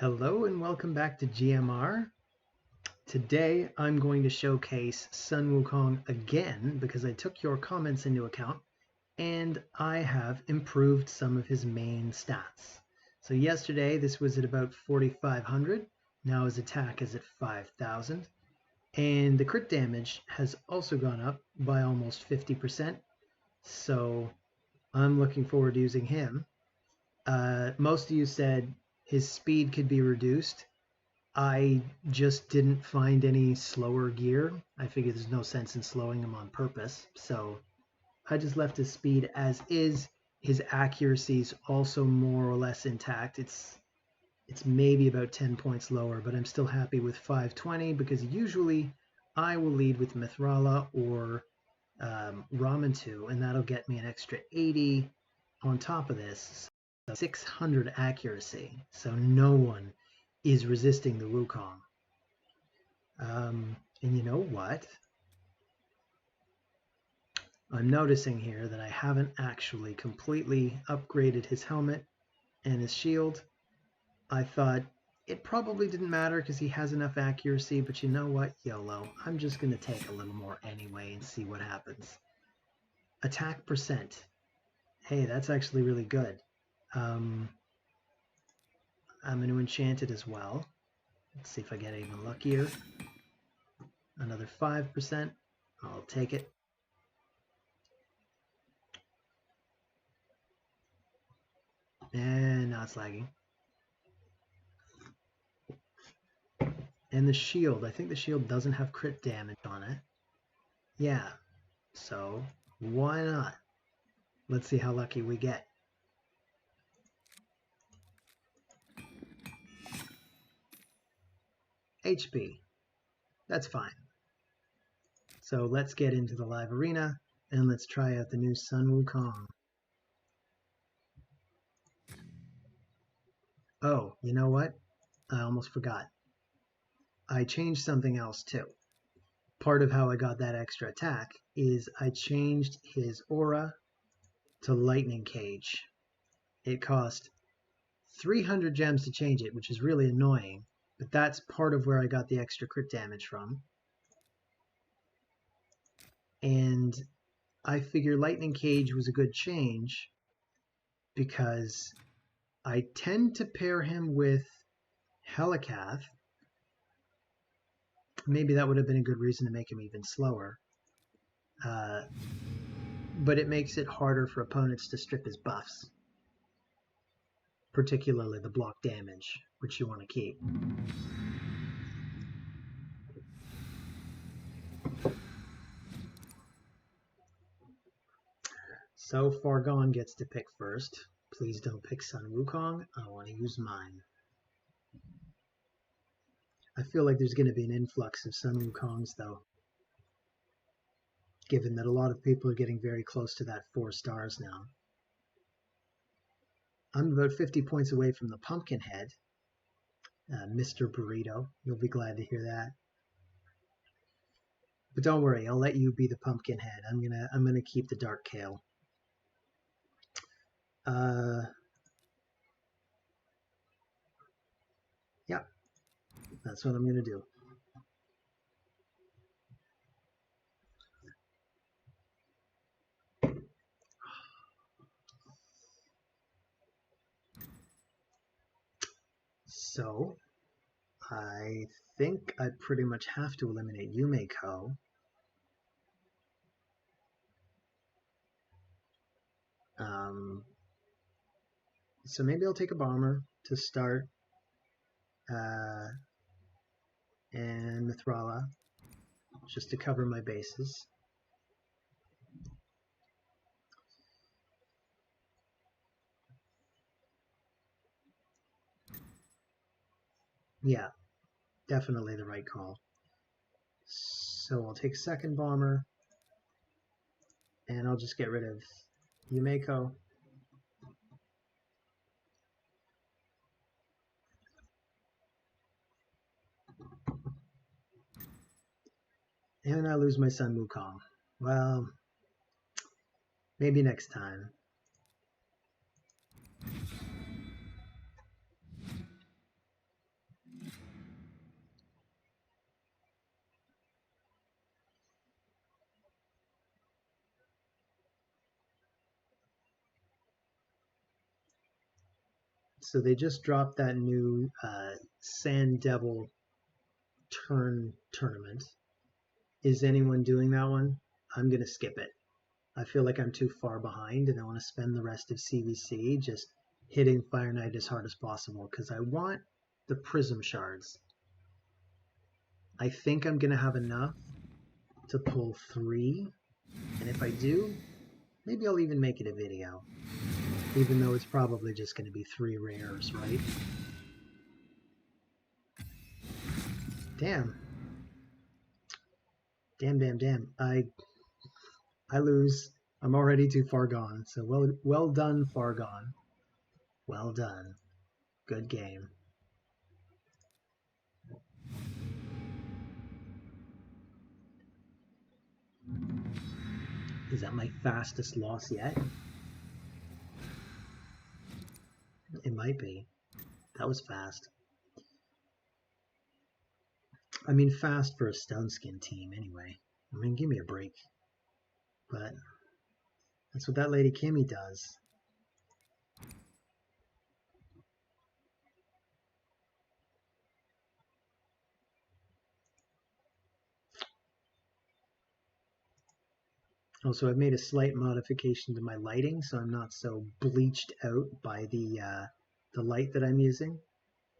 Hello and welcome back to GMR. Today I'm going to showcase Sun Wukong again because I took your comments into account and I have improved some of his main stats. So yesterday this was at about 4,500, now his attack is at 5,000, and the crit damage has also gone up by almost 50%, so I'm looking forward to using him. Most of you said his speed could be reduced. I just didn't find any slower gear. I figured there's no sense in slowing him on purpose, so I just left his speed as is. His accuracy is also more or less intact. It's maybe about 10 points lower, but I'm still happy with 520 because usually I will lead with Mithrala or Ramantu, and that'll get me an extra 80 on top of this. So 600 accuracy, so no one is resisting the Wukong. And you know what? I'm noticing here that I haven't actually completely upgraded his helmet and his shield. I thought it probably didn't matter because he has enough accuracy, but you know what? YOLO. I'm just going to take a little more anyway and see what happens. Attack percent. Hey, that's actually really good. I'm going to enchant it as well. Let's see if I get even luckier. Another 5%. I'll take it. And now it's lagging. And the shield. I think the shield doesn't have crit damage on it. Yeah. So why not? Let's see how lucky we get. HP. That's fine. So let's get into the live arena and let's try out the new Sun Wukong. Oh, you know what? I almost forgot. I changed something else too. Part of how I got that extra attack is I changed his aura to Lightning Cage. It cost 300 gems to change it, which is really annoying, but that's part of where I got the extra crit damage from. And I figure Lightning Cage was a good change because I tend to pair him with Helikath. Maybe that would have been a good reason to make him even slower. But it makes it harder for opponents to strip his buffs, particularly the block damage, which you want to keep. So Fargon gets to pick first. Please don't pick Sun Wukong. I want to use mine. I feel like there's going to be an influx of Sun Wukongs, though, given that a lot of people are getting very close to that 4 stars now. I'm about 50 points away from the Pumpkinhead, Mr. Burrito. You'll be glad to hear that. But don't worry, I'll let you be the Pumpkinhead. I'm gonna keep the Dark Kale. Yeah, that's what I'm gonna do. So, I think I pretty much have to eliminate Yumeko. So maybe I'll take a bomber to start, and Mithrala, just to cover my bases. Yeah, definitely the right call. So I'll take second bomber, and I'll just get rid of Yumeko. And I lose my Sun Wukong. Well, maybe next time. So they just dropped that new Sand Devil tournament. Is anyone doing that one? I'm going to skip it. I feel like I'm too far behind, and I want to spend the rest of CVC just hitting Fire Knight as hard as possible because I want the Prism Shards. I think I'm going to have enough to pull 3, and if I do, maybe I'll even make it a video, even though it's probably just going to be 3 rares, right? Damn. Damn. I lose. I'm already too far gone. So well done, far gone. Well done. Good game. Is that my fastest loss yet? It might be. That was fast. I mean, fast for a Stone Skin team anyway. I mean, give me a break. But that's what that Lady Kimmy does. Also, I've made a slight modification to my lighting, so I'm not so bleached out by the light that I'm using.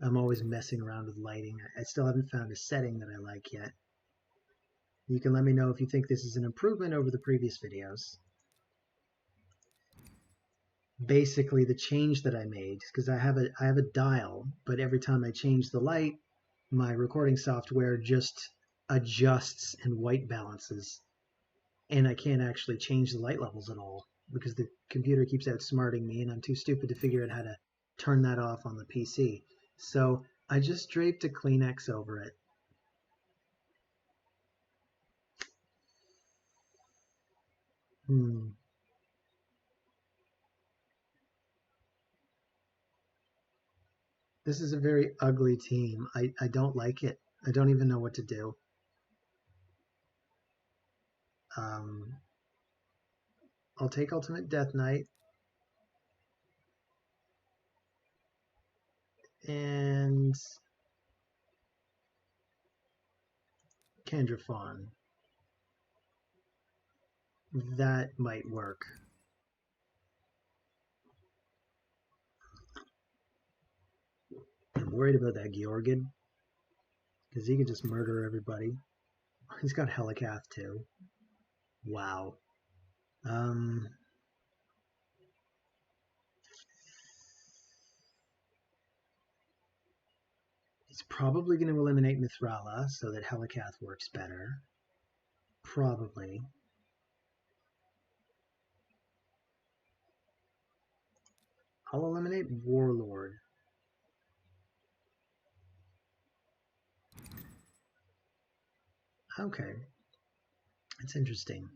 I'm always messing around with lighting. I still haven't found a setting that I like yet. You can let me know if you think this is an improvement over the previous videos. Basically, the change that I made, because I have a dial, but every time I change the light, my recording software just adjusts and white balances, and I can't actually change the light levels at all because the computer keeps outsmarting me, and I'm too stupid to figure out how to turn that off on the PC. So I just draped a Kleenex over it. This is a very ugly team. I don't like it. I don't even know what to do. I'll take Ultimate Death Knight. And Kendra Fawn. That might work. I'm worried about that Georgid, because he can just murder everybody. He's got Helicath too. Wow. He's probably going to eliminate Mithrala so that Helicath works better. Probably. I'll eliminate Warlord. Okay. That's interesting.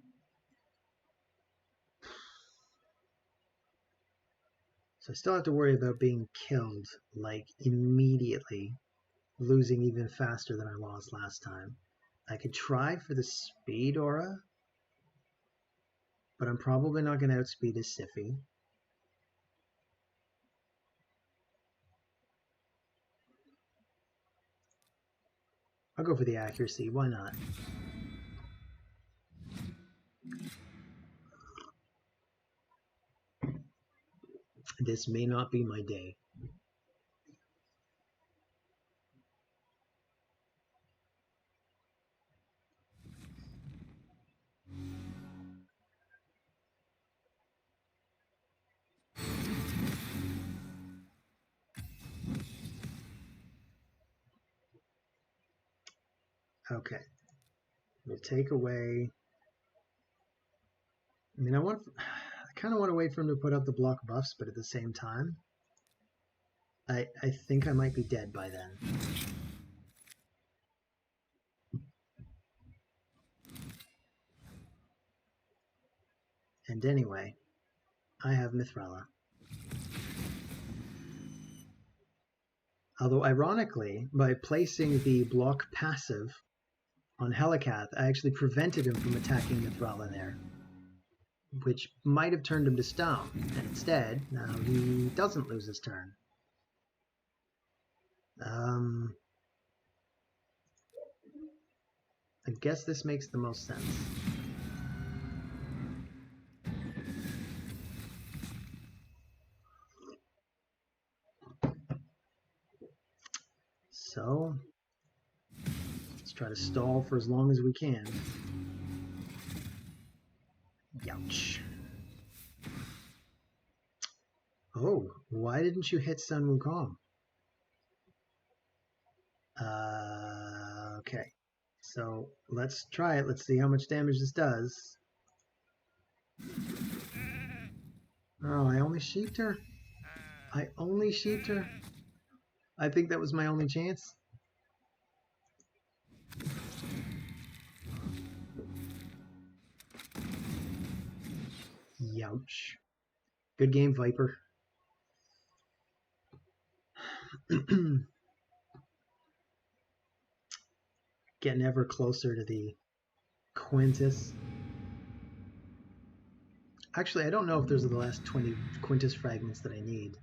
So I still have to worry about being killed, like, immediately, losing even faster than I lost last time. I could try for the speed aura, but I'm probably not going to outspeed his Siphi. I'll go for the accuracy, why not? This may not be my day. Okay. We'll take away... I mean, I kind of want to wait for him to put up the block buffs, but at the same time, I think I might be dead by then. And anyway, I have Mithrala. Although ironically, by placing the block passive on Helicath, I actually prevented him from attacking Mithrala there, which might have turned him to stone, and instead, now he doesn't lose his turn. I guess this makes the most sense. So, let's try to stall for as long as we can. Youch. Oh, why didn't you hit Sun Wukong? Okay. So, let's try it. Let's see how much damage this does. Oh, I only sheeped her. I only sheeped her. I think that was my only chance. Youch. Good game, Viper. Getting ever closer to the Quintus. Actually, I don't know if those are the last 20 Quintus fragments that I need.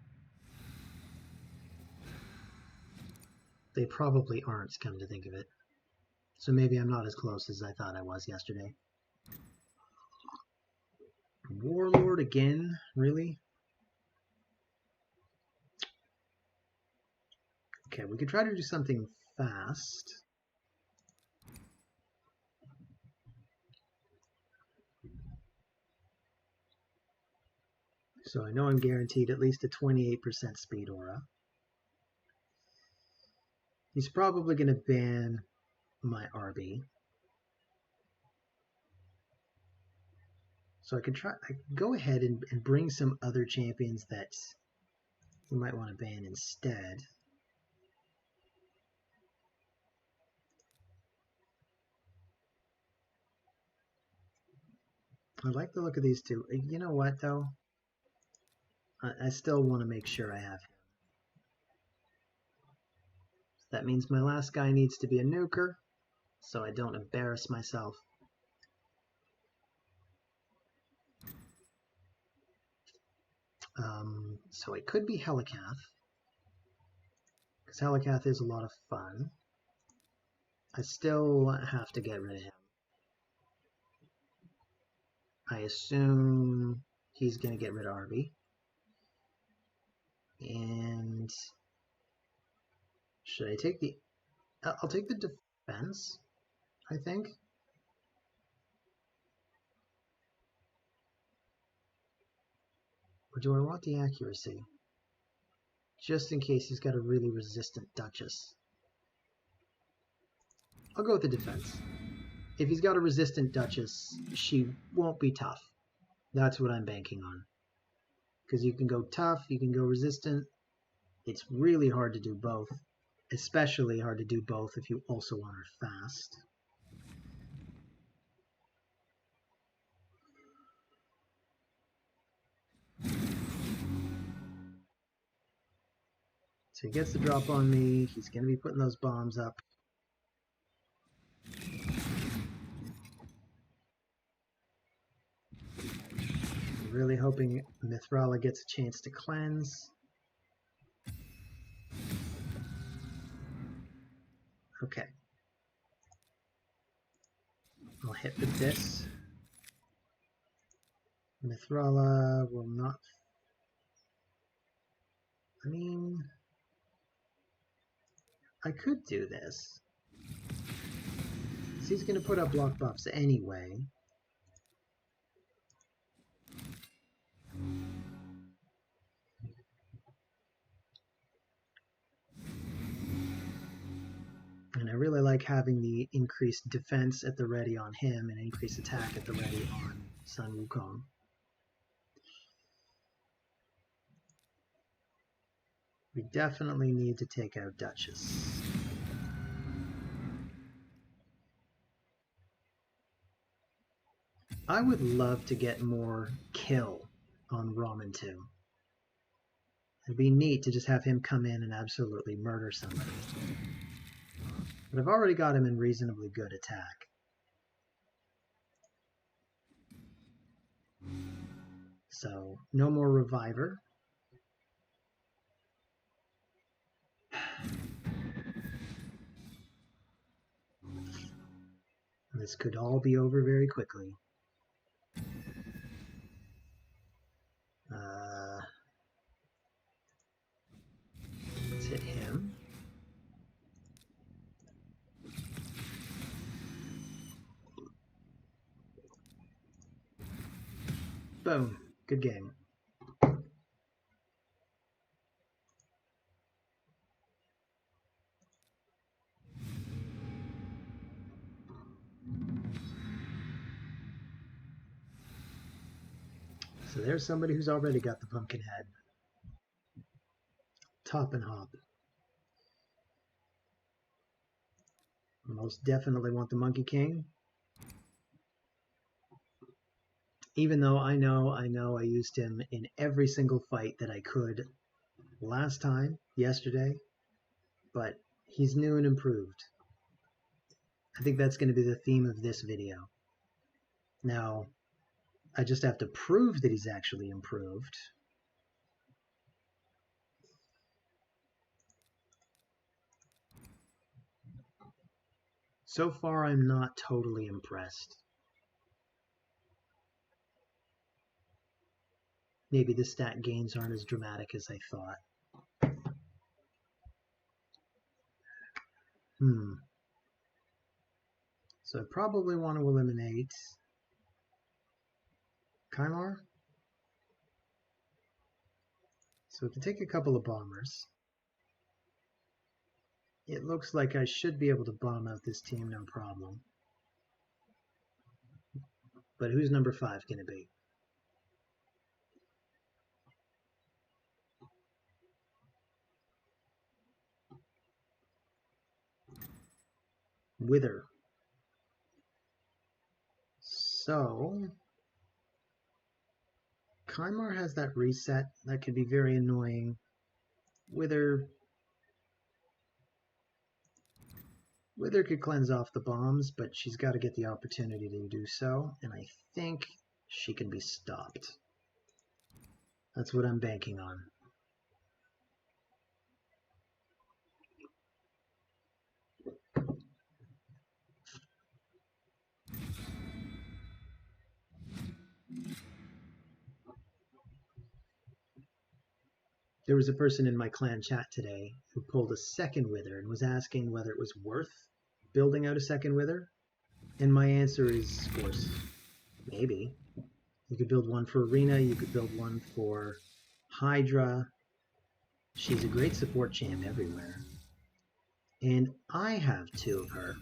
They probably aren't, come to think of it. So maybe I'm not as close as I thought I was yesterday. Warlord again? Really? Okay, we could try to do something fast. So I know I'm guaranteed at least a 28% speed aura. He's probably going to ban my RB. So I could go ahead and bring some other champions that you might want to ban instead. I like the look of these two. You know what, though? I still want to make sure I have him. That means my last guy needs to be a nuker, so I don't embarrass myself. So it could be Helicath, because Helicath is a lot of fun. I still have to get rid of him. I assume he's going to get rid of Arby. And should I take the... I'll take the defense, I think. Or do I want the accuracy? Just in case he's got a really resistant Duchess. I'll go with the defense. If he's got a resistant Duchess, she won't be tough. That's what I'm banking on. Because you can go tough, you can go resistant. It's really hard to do both. Especially hard to do both if you also want her fast. So he gets the drop on me. He's going to be putting those bombs up. I'm really hoping Mithrala gets a chance to cleanse. Okay. I'll hit with this. Mithrala will not... I mean... I could do this. He's going to put up block buffs anyway. And I really like having the increased defense at the ready on him and increased attack at the ready on Sun Wukong. We definitely need to take out Duchess. I would love to get more kill on Ramen 2. It'd be neat to just have him come in and absolutely murder somebody. But I've already got him in reasonably good attack. So, no more Reviver. This could all be over very quickly. Let's hit him. Boom. Good game. So there's somebody who's already got the pumpkin head. Top and hop. Most definitely want the Monkey King. Even though I know I used him in every single fight that I could last time, yesterday, but he's new and improved. I think that's going to be the theme of this video. Now, I just have to prove that he's actually improved. So far, I'm not totally impressed. Maybe the stat gains aren't as dramatic as I thought. So I probably want to eliminate Kymar. So we can take a couple of bombers. It looks like I should be able to bomb out this team, no problem. But who's number 5 going to be? Wither. So, Kymar has that reset. That could be very annoying. Wither could cleanse off the bombs, but she's got to get the opportunity to do so, and I think she can be stopped. That's what I'm banking on. There was a person in my clan chat today who pulled a second Wither and was asking whether it was worth building out a second Wither. And my answer is, of course, maybe. You could build one for Arena, you could build one for Hydra. She's a great support champ everywhere. And I have 2 of her.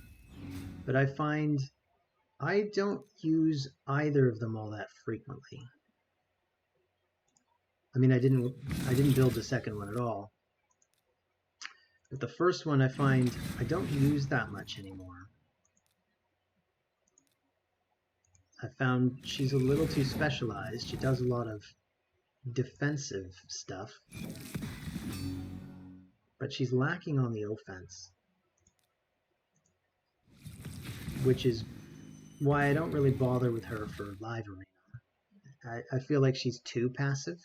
But I find I don't use either of them all that frequently. I mean, I didn't build the second one at all. But the first one I find I don't use that much anymore. I found she's a little too specialized. She does a lot of defensive stuff, but she's lacking on the offense, which is why I don't really bother with her for live arena. I feel like she's too passive.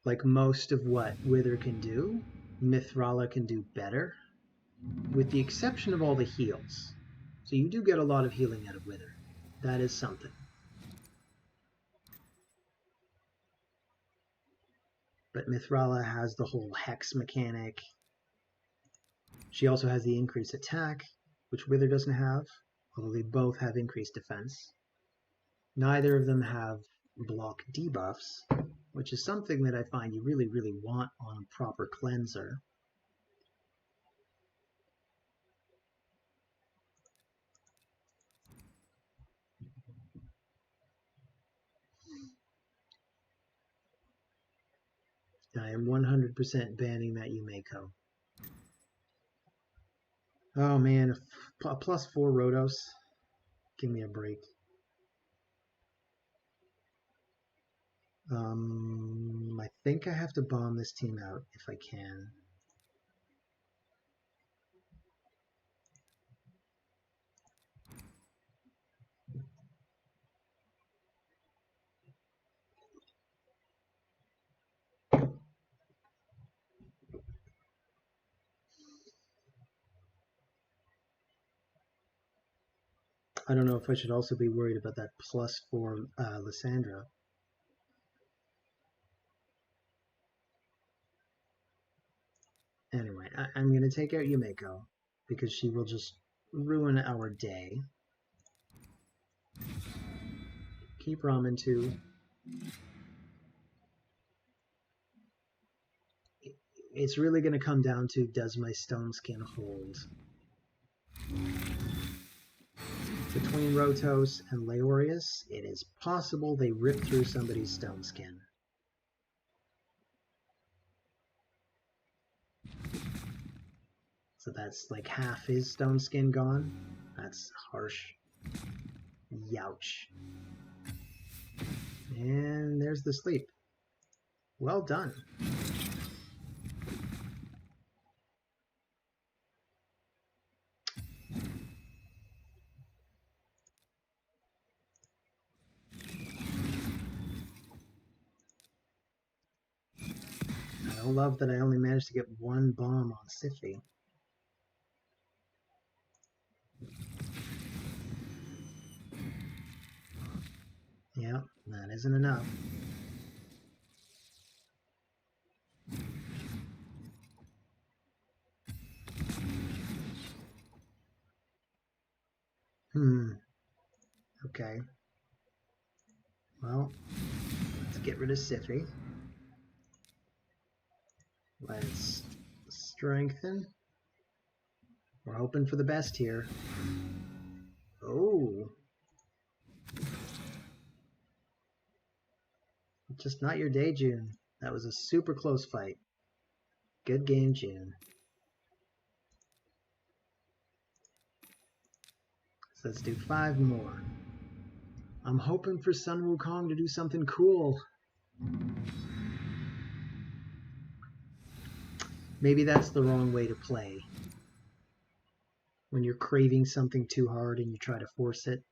Like most of what Wither can do, Mithrala can do better, with the exception of all the heals. So you do get a lot of healing out of Wither. That is something. But Mithrala has the whole hex mechanic. She also has the increased attack, which Wither doesn't have, although they both have increased defense. Neither of them have block debuffs, which is something that I find you really, really want on a proper cleanser. I am 100% banning that Yumeko. Oh man, a +4 Rhodos. Give me a break. I think I have to bomb this team out if I can. I don't know if I should also be worried about that +4 Lysandra. Anyway, I'm going to take out Yumeko because she will just ruin our day. Keep Ramen too. It's really going to come down to, does my stone skin hold? Between Rotos and Leorius, it is possible they rip through somebody's stone skin. So that's like half his stone skin gone. That's harsh. Youch. And there's the sleep. Well done. I don't love that I only managed to get one bomb on Sify. Yeah, that isn't enough. Okay. Well, let's get rid of Sify. Let's strengthen. We're hoping for the best here. Oh. Just not your day, June. That was a super close fight. Good game, June. So let's do 5 more. I'm hoping for Sun Wukong to do something cool. Maybe that's the wrong way to play. When you're craving something too hard and you try to force it.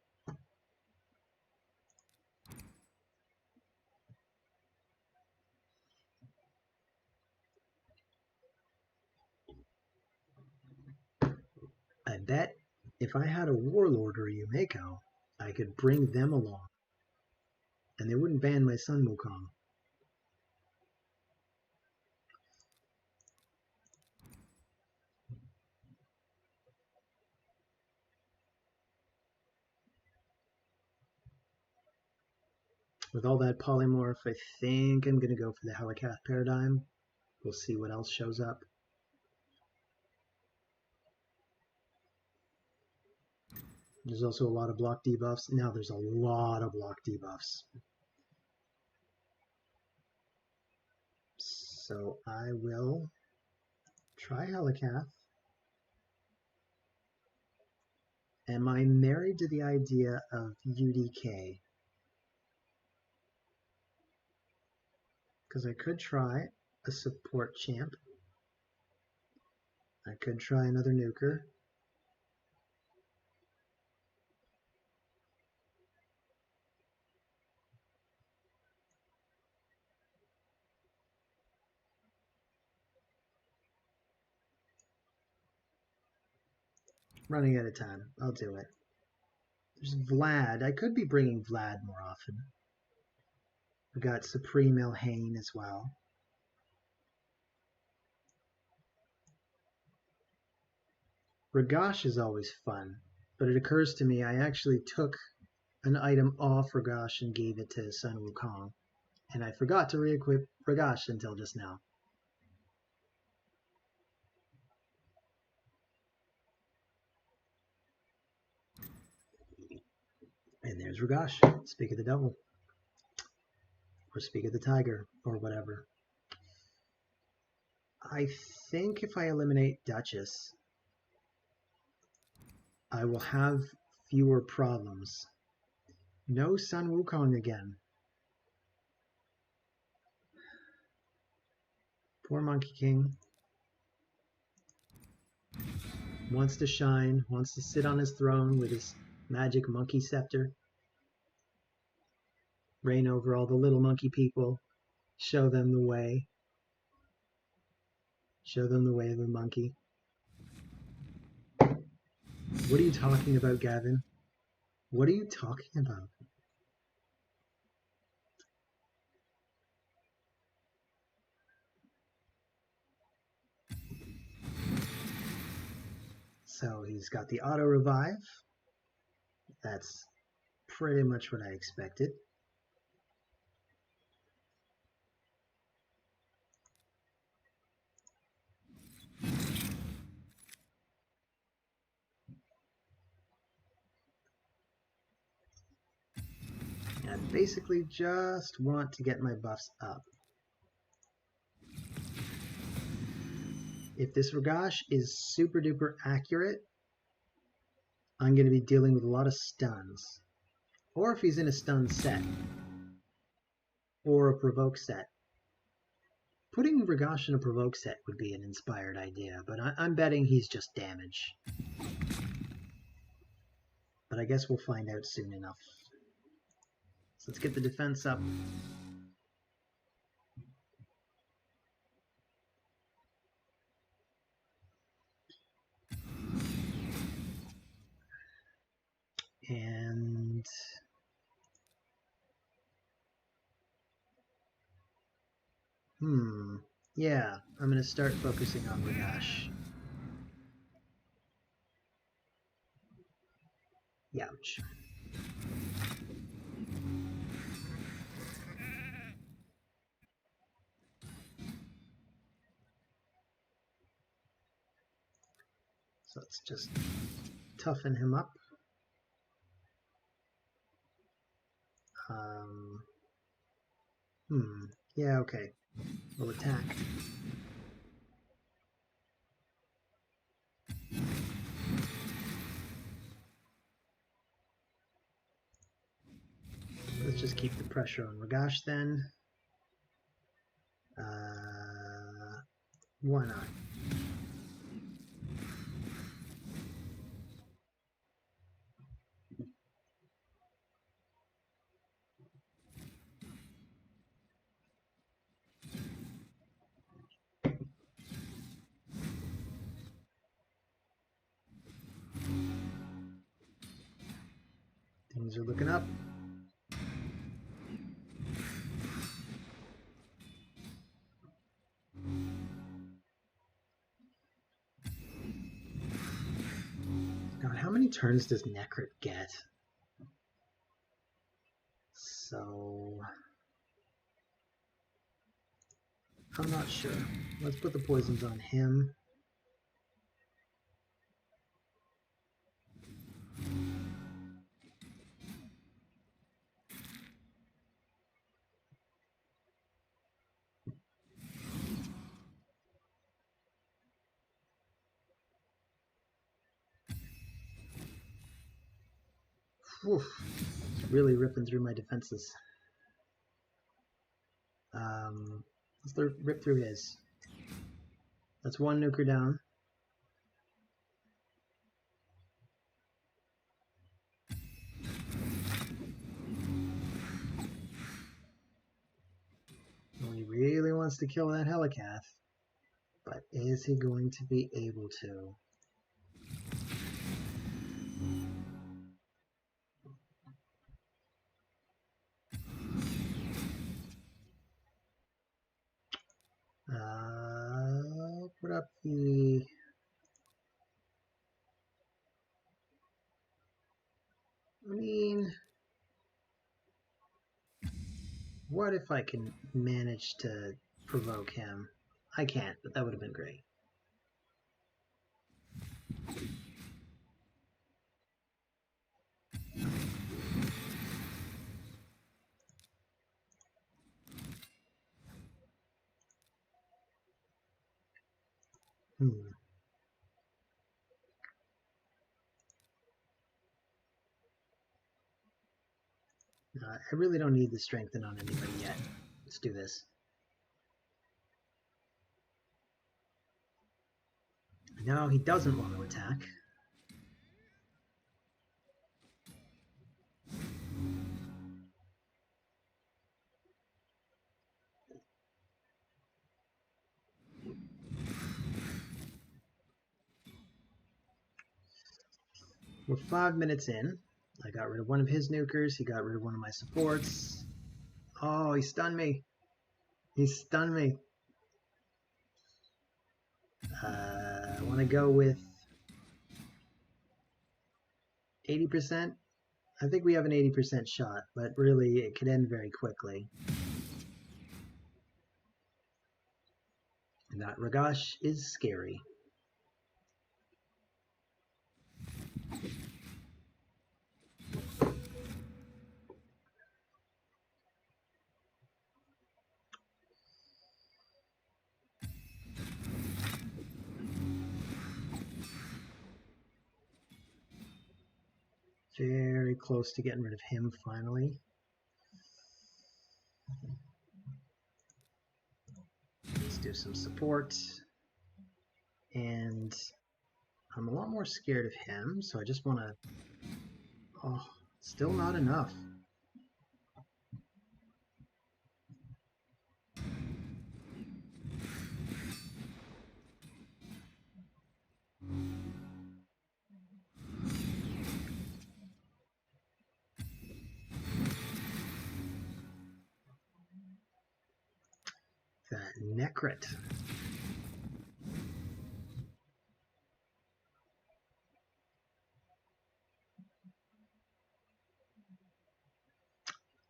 I bet if I had a Warlord or a Yumeko, I could bring them along. And they wouldn't ban my Sun Wukong. With all that polymorph, I think I'm going to go for the Helikath paradigm. We'll see what else shows up. There's also a lot of block debuffs. Now there's a lot of block debuffs. So I will try Helikath. Am I married to the idea of UDK? Because I could try a support champ. I could try another nuker. Running out of time. I'll do it. There's Vlad. I could be bringing Vlad more often. We got Supreme Elhain as well. Ragash is always fun, but it occurs to me I actually took an item off Ragash and gave it to Sun Wukong, and I forgot to re-equip Ragash until just now. And there's Ragash. Speak of the devil. Or speak of the tiger, or whatever. I think if I eliminate Duchess, I will have fewer problems. No Sun Wukong again. Poor Monkey King. Wants to shine, wants to sit on his throne with his magic monkey scepter. Reign over all the little monkey people. Show them the way. Show them the way of the monkey. What are you talking about, Gavin? What are you talking about? So he's got the auto revive. That's pretty much what I expected. I basically just want to get my buffs up. If this Ragash is super duper accurate, I'm going to be dealing with a lot of stuns. Or if he's in a stun set. Or a provoke set. Putting Ragash in a provoke set would be an inspired idea, but I'm betting he's just damage. But I guess we'll find out soon enough. So let's get the defense up. And yeah, I'm going to start focusing on Ragash. Youch. So let's just toughen him up. Yeah, okay. We'll attack. Let's just keep the pressure on Ragash then. Why not? Things are looking up. God, how many turns does Necrit get? So I'm not sure. Let's put the poisons on him. Oof, it's really ripping through my defenses. Let's rip through his. That's one nuker down. Well, he really wants to kill that Helicath, but is he going to be able to? Put up the... I mean, what if I can manage to provoke him? I can't, but that would have been great. I really don't need the strengthen on anybody yet. Let's do this. No, he doesn't want to attack. We're 5 minutes in. I got rid of one of his nukers. He got rid of one of my supports. Oh, he stunned me. He stunned me. I want to go with 80%. I think we have an 80% shot, but really it could end very quickly. And that Ragash is scary. Very close to getting rid of him finally. Let's do some support. And I'm a lot more scared of him, so I just want to... Oh, still not enough. That Necrit.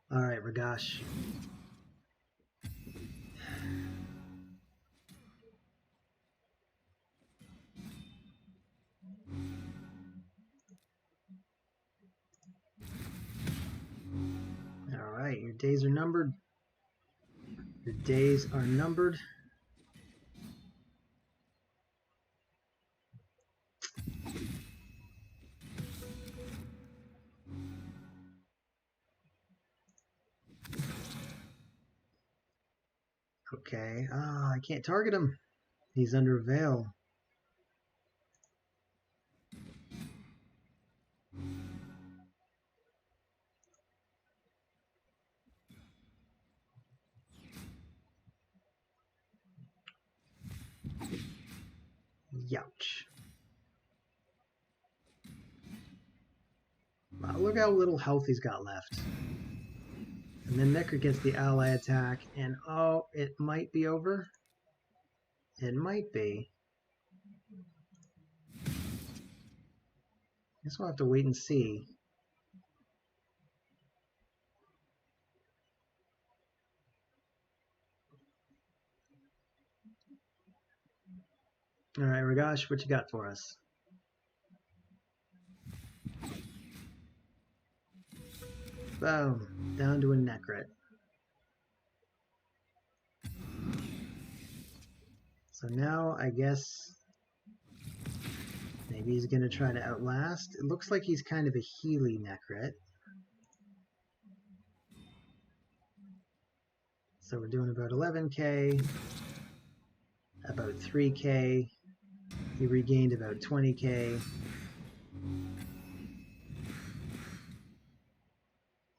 All right, Ragash. All right, your days are numbered. Your days are numbered. Okay. Ah, I can't target him. He's under a veil. Youch. Wow, look how little health he's got left. And then Necrit gets the ally attack, and oh, it might be over. It might be. Guess we'll have to wait and see. All right, Ragash, what you got for us? Boom, down to a Necrit. So now I guess maybe he's going to try to outlast. It looks like he's kind of a Healy Necrit. So we're doing about 11k, about 3k. He regained about 20k.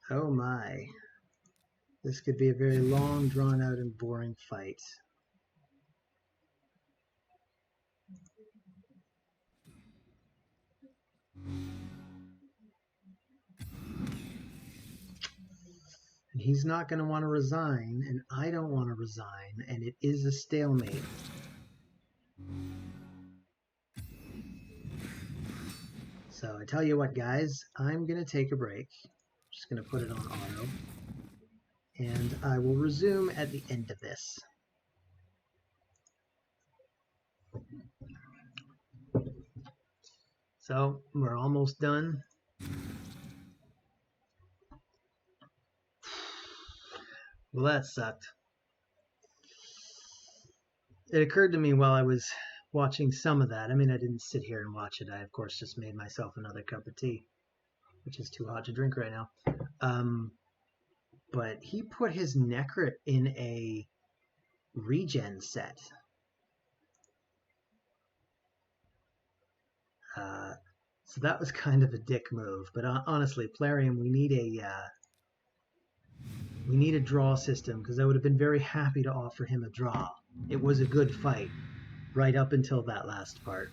Oh my. This could be a very long, drawn out, and boring fight. And he's not going to want to resign, and I don't want to resign, and it is a stalemate. So I tell you what, guys, I'm going to take a break. I'm just going to put it on auto. And I will resume at the end of this. So we're almost done. Well, that sucked. It occurred to me while I was watching some of that. I mean, I didn't sit here and watch it. I, of course, just made myself another cup of tea, which is too hot to drink right now. But he put his Necrit in a regen set. So that was kind of a dick move. But honestly, Plarium, we need a draw system, because I would have been very happy to offer him a draw. It was a good fight, right up until that last part.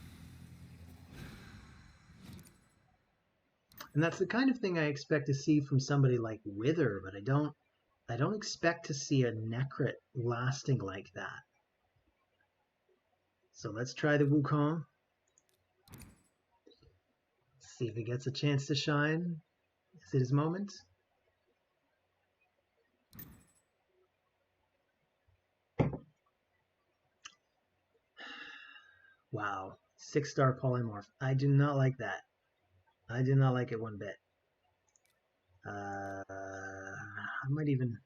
And that's the kind of thing I expect to see from somebody like Wither, but I don't expect to see a Necrit lasting like that. So let's try the Wukong. See if he gets a chance to shine. Is it his moment? Wow. 6-star polymorph. I do not like that. I do not like it one bit. I might even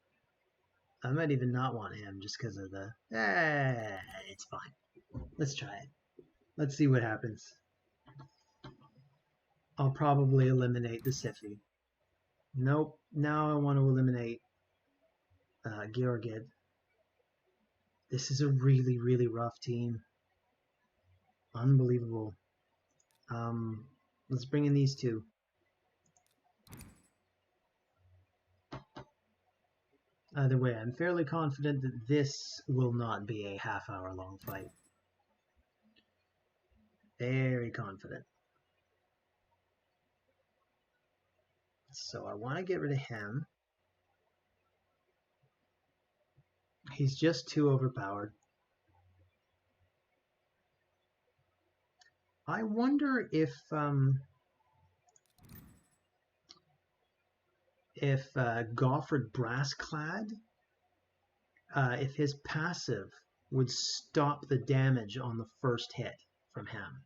not want him just because of the... it's fine. Let's try it. Let's see what happens. I'll probably eliminate the Siphi. Nope. Now I want to eliminate Georgid. This is a really, really rough team. Unbelievable. Let's bring in these two. Either way, I'm fairly confident that this will not be a half-hour long fight. Very confident. So I want to get rid of him. He's just too overpowered. I wonder if Goffred Brassclad, if his passive would stop the damage on the first hit from him.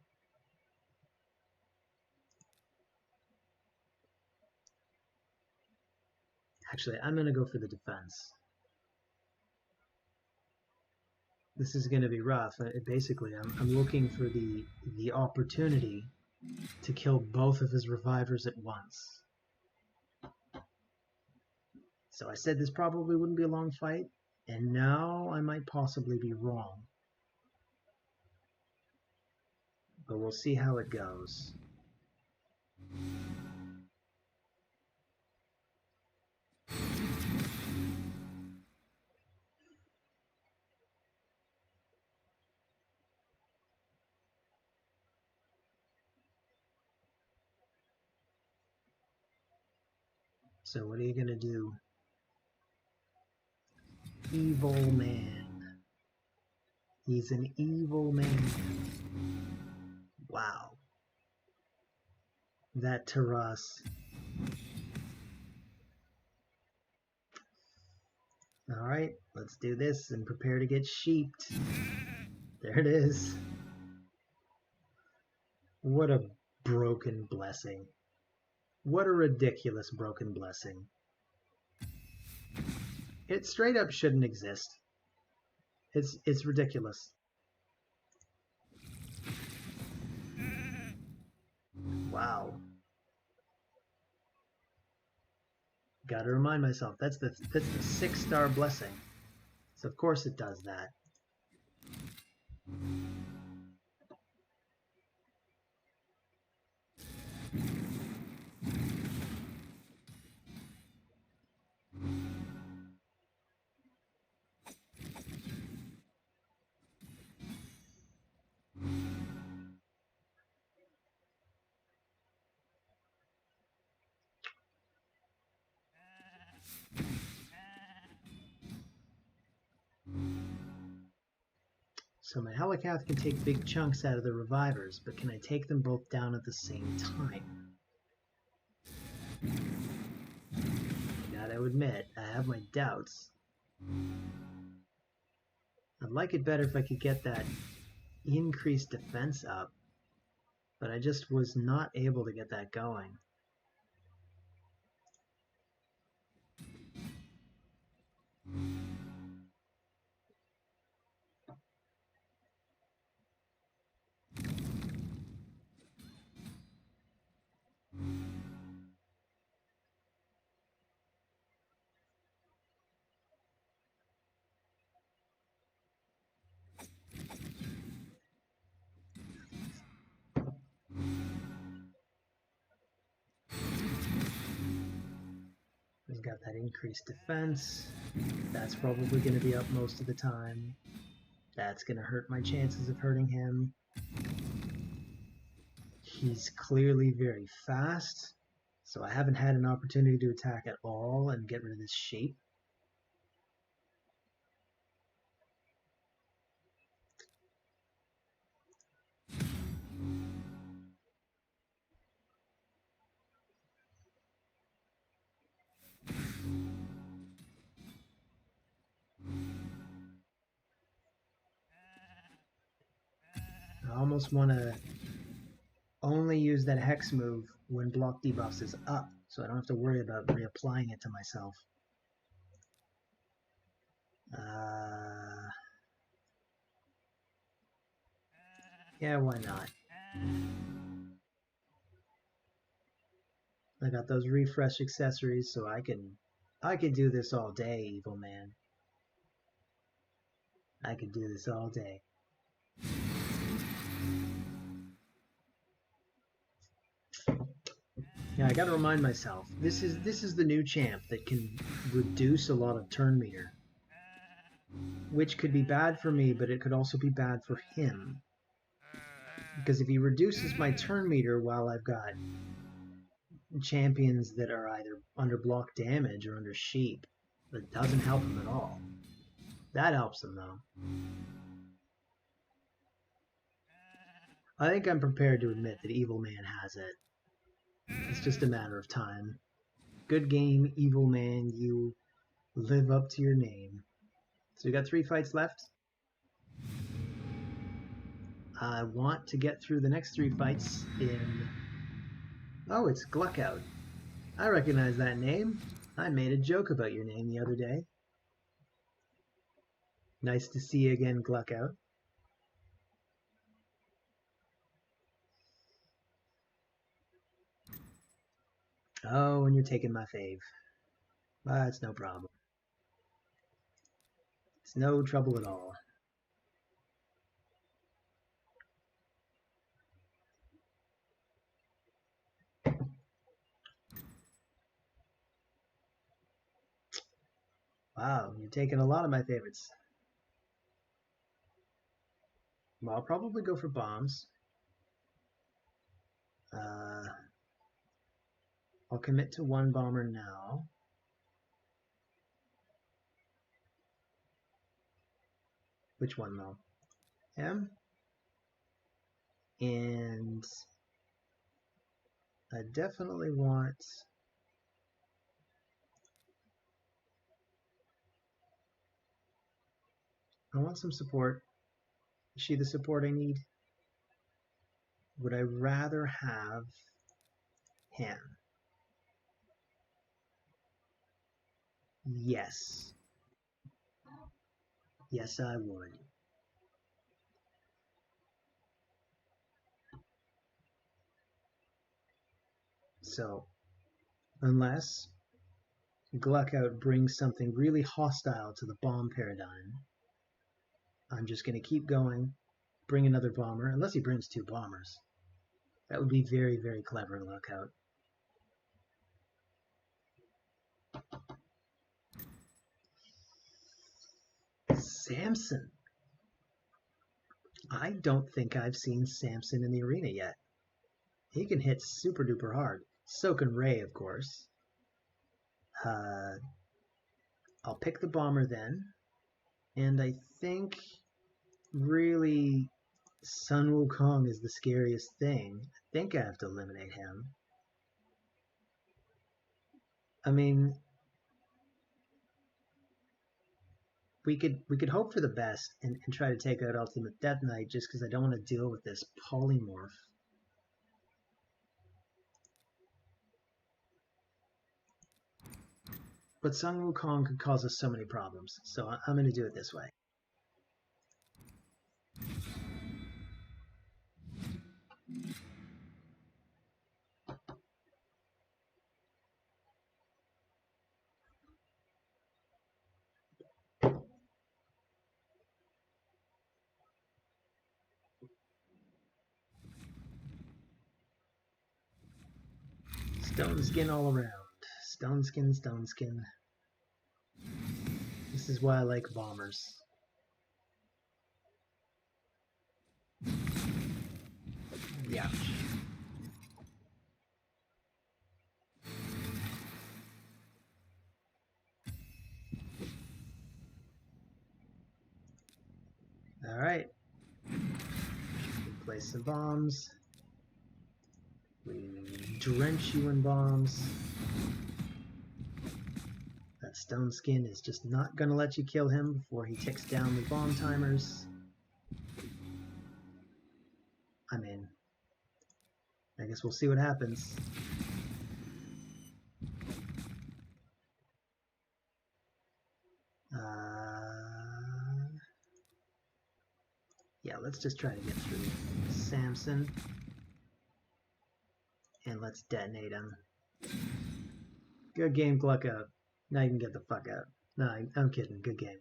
Actually, I'm going to go for the defense. This is going to be rough. Basically, I'm looking for the opportunity to kill both of his revivers at once. So I said this probably wouldn't be a long fight, and now I might possibly be wrong. But we'll see how it goes. So what are you going to do? Evil man. He's an evil man. Wow. That Taras. Alright, let's do this and prepare to get sheeped. There it is. What a broken blessing. What a ridiculous broken blessing. It straight up shouldn't exist. It's ridiculous. Wow. Gotta remind myself, that's the 6-star blessing. So of course it does that. So my Helicath can take big chunks out of the revivers, but can I take them both down at the same time? I gotta admit, I have my doubts. I'd like it better if I could get that increased defense up, but I just was not able to get that going. He's got that increased defense. That's probably going to be up most of the time. That's going to hurt my chances of hurting him. He's clearly very fast. So I haven't had an opportunity to attack at all and get rid of this shape. I almost want to only use that hex move when block debuffs is up, so I don't have to worry about reapplying it to myself. Yeah, why not? I got those refresh accessories, so I can do this all day, evil man. I could do this all day. Yeah, I gotta remind myself, this is the new champ that can reduce a lot of turn meter. Which could be bad for me, but it could also be bad for him. Because if he reduces my turn meter while I've got champions that are either under block damage or under sheep, that doesn't help him at all. That helps him though. I think I'm prepared to admit that Evil Man has it. It's just a matter of time. Good game, Evil Man, you live up to your name. So we got 3 fights left. I want to get through the next 3 fights in... Oh, it's Gluckout. I recognize that name. I made a joke about your name the other day. Nice to see you again, Gluckout. Oh, and you're taking my fave. That's no problem. It's no trouble at all. Wow, you're taking a lot of my favorites. Well, I'll probably go for bombs. I'll commit to 1 bomber now. Which one though? M? And I definitely want... I want some support. Is she the support I need? Would I rather have him? Yes. Yes, I would. So, unless Gluckout brings something really hostile to the bomb paradigm, I'm just going to keep going, bring another bomber, unless he brings 2 bombers. That would be very, very clever, Gluckout. Samson. I don't think I've seen Samson in the arena yet. He can hit super duper hard. So can Ray, of course. I'll pick the bomber then. And I think really Sun Wukong is the scariest thing. I think I have to eliminate him. I mean, we could hope for the best and try to take out Ultimate Death Knight just because I don't want to deal with this polymorph. But Sun Wukong could cause us so many problems, so I'm going to do it this way. Stone skin all around. Stone skin, stone skin. This is why I like bombers. Yeah. Alright. Place some bombs. We drench you in bombs. That stone skin is just not going to let you kill him before he ticks down the bomb timers. I'm in. I guess we'll see what happens. Yeah, let's just try to get through Samson. And let's detonate him. Good game, Glucko. Now you can get the fuck out. No, I'm kidding. Good game.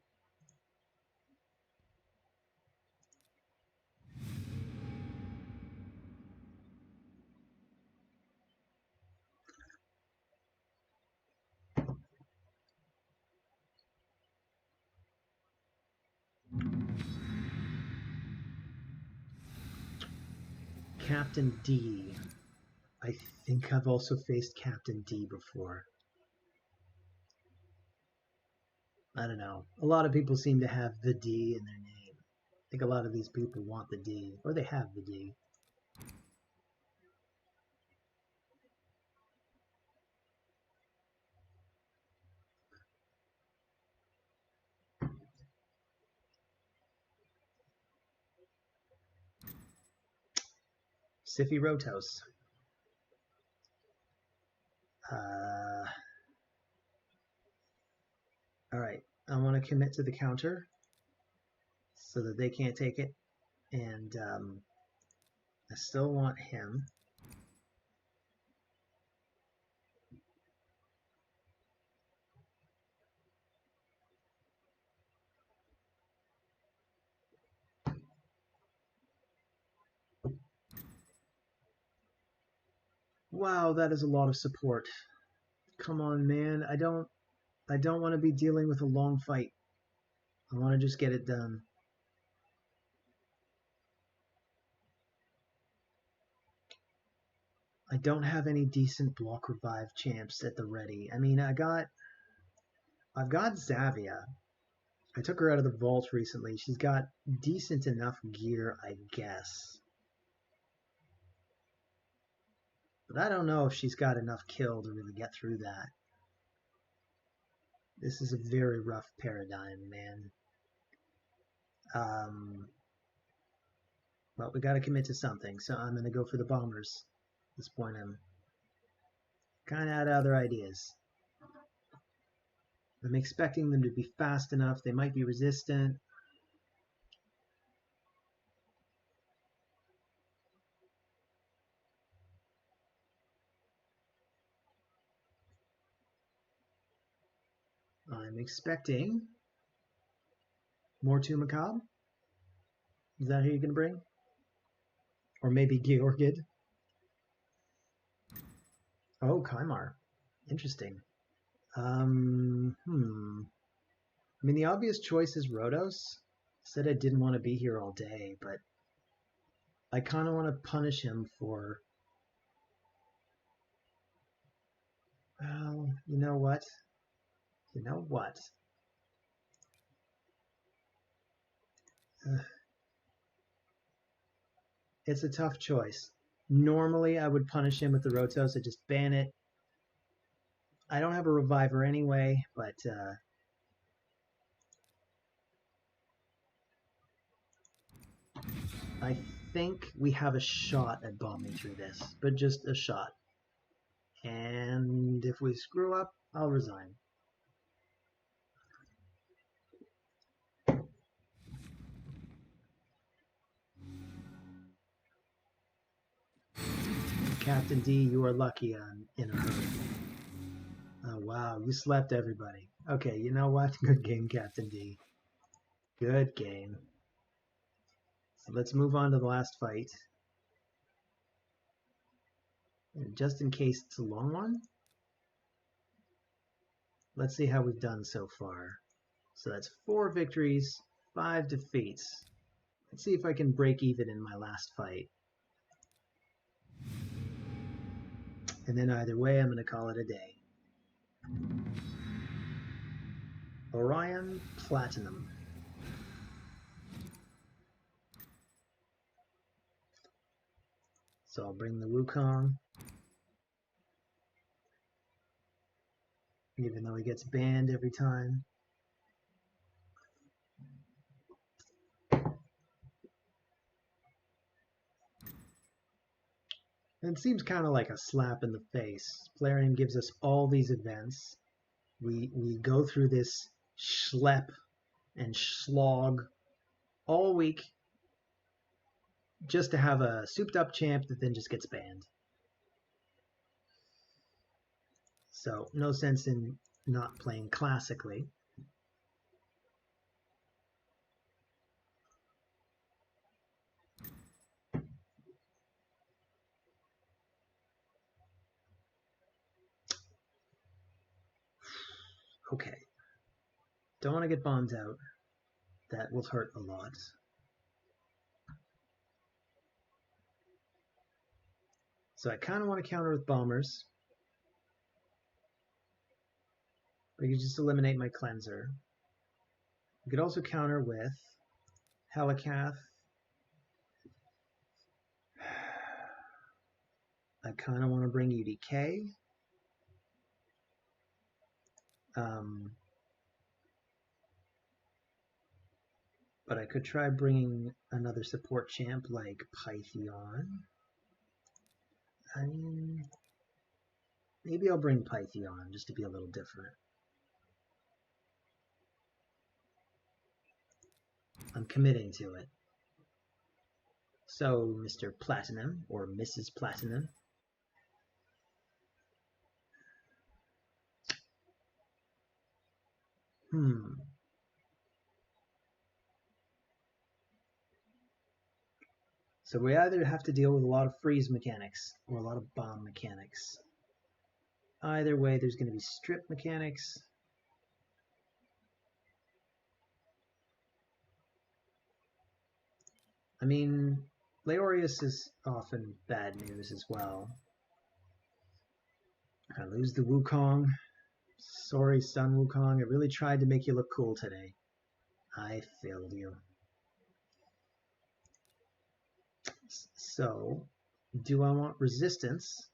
Captain D. I think I've also faced Captain D before. I don't know. A lot of people seem to have the D in their name. I think a lot of these people want the D, or they have the D. Siffy Rotos. Alright, I want to commit to the counter so that they can't take it. And I still want him. Wow, that is a lot of support. Come on, man. I don't want to be dealing with a long fight. I want to just get it done. I don't have any decent block revive champs at the ready. I mean, I've got Zavia. I took her out of the vault recently. She's got decent enough gear, I guess. But I don't know if she's got enough kill to really get through that. This is a very rough paradigm, man. Well, we gotta commit to something, so I'm gonna go for the bombers. At this point, I'm kind of out of other ideas. I'm expecting them to be fast enough. They might be resistant. I'm expecting more Tumakab. Is that who you're going to bring? Or maybe Georgid? Oh, Kaimar. Interesting. I mean, the obvious choice is Rhodos. Said I didn't want to be here all day, but I kind of want to punish him for... Well, you know what? You know what? It's a tough choice. Normally, I would punish him with the Rotos. I just ban it. I don't have a reviver anyway, but I think we have a shot at bombing through this, but just a shot. And if we screw up, I'll resign. Captain D, you are lucky I'm in a hurry. Oh, wow, you slept everybody. Okay, you know what? Good game, Captain D. Good game. So let's move on to the last fight. And just in case it's a long one, let's see how we've done so far. So that's 4 victories, 5 defeats. Let's see if I can break even in my last fight. And then either way, I'm going to call it a day. Orion Platinum. So I'll bring the Wukong, even though he gets banned every time. And it seems kind of like a slap in the face. Plarium gives us all these events. We go through this schlep and slog all week just to have a souped up champ that then just gets banned. So no sense in not playing classically. Okay. Don't want to get bombed out. That will hurt a lot. So I kind of want to counter with bombers. But you just eliminate my cleanser. You could also counter with Helicath. I kind of want to bring UDK. But I could try bringing another support champ like Pythion. I mean, maybe I'll bring Pythion just to be a little different. I'm committing to it. So, Mr. Platinum, or Mrs. Platinum. So we either have to deal with a lot of freeze mechanics or a lot of bomb mechanics. Either way, there's going to be strip mechanics. I mean, Leorius is often bad news as well. I lose the Wukong. Sorry, Sun Wukong. I really tried to make you look cool today. I failed you. So, do I want resistance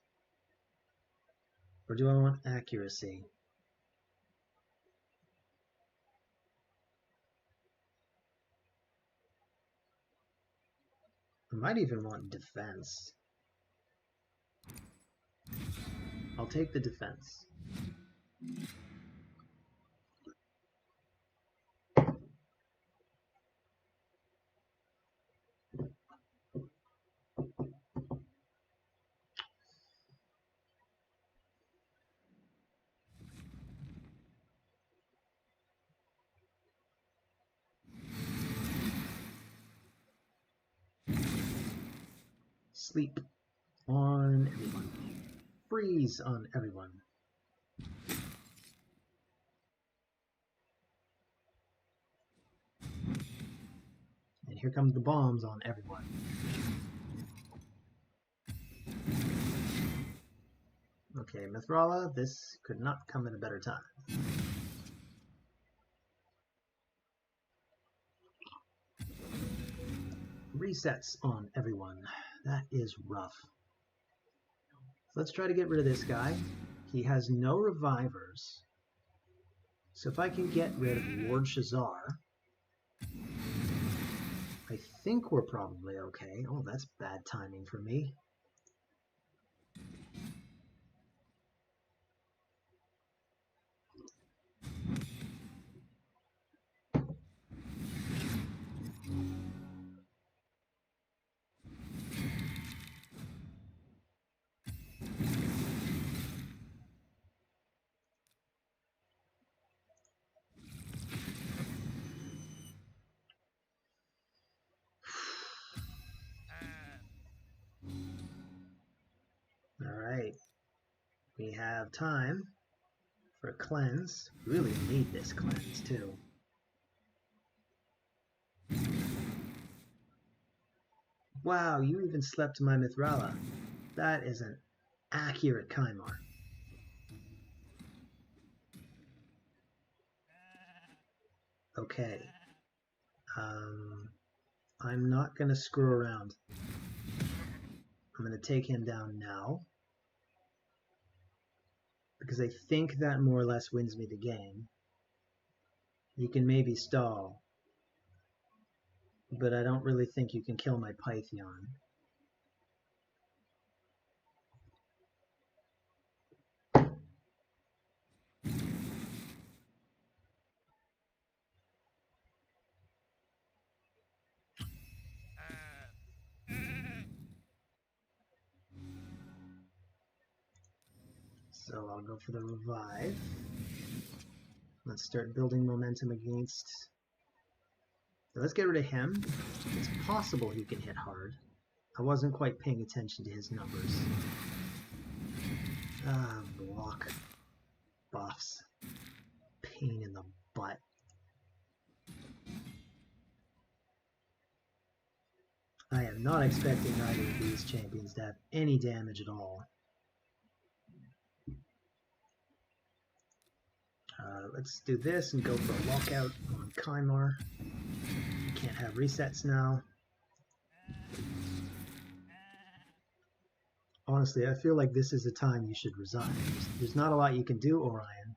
or do I want accuracy? I might even want defense. I'll take the defense. Sleep on everyone. Freeze on everyone. And here comes the bombs on everyone. Okay, Mithrala, this could not come at a better time. Resets on everyone. That is rough. Let's try to get rid of this guy. He has no revivers. So if I can get rid of Lord Shazar, I think we're probably okay. Oh, that's bad timing for me. Alright. We have time for a cleanse. Really need this cleanse too. Wow, you even slept my Mithrala. That is an accurate Kymar. Okay. I'm not going to screw around. I'm going to take him down now, because I think that more or less wins me the game. You can maybe stall, but I don't really think you can kill my Python. So I'll go for the revive. Let's start building momentum against... So let's get rid of him. It's possible he can hit hard. I wasn't quite paying attention to his numbers. Block. Buffs. Pain in the butt. I am not expecting either of these champions to have any damage at all. Let's do this and go for a lockout on Kymar. Can't have resets now. Honestly, I feel like this is the time you should resign. There's not a lot you can do, Orion.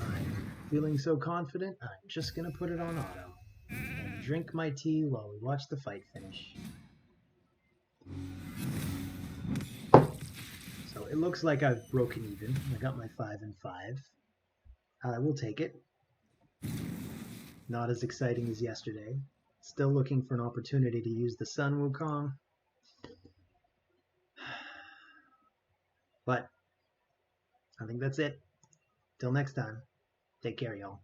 I'm feeling so confident, I'm just going to put it on auto. And drink my tea while we watch the fight finish. So it looks like I've broken even. I got my 5 and 5. I will take it. Not as exciting as yesterday. Still looking for an opportunity to use the Sun Wukong. But I think that's it. Till next time, take care, y'all.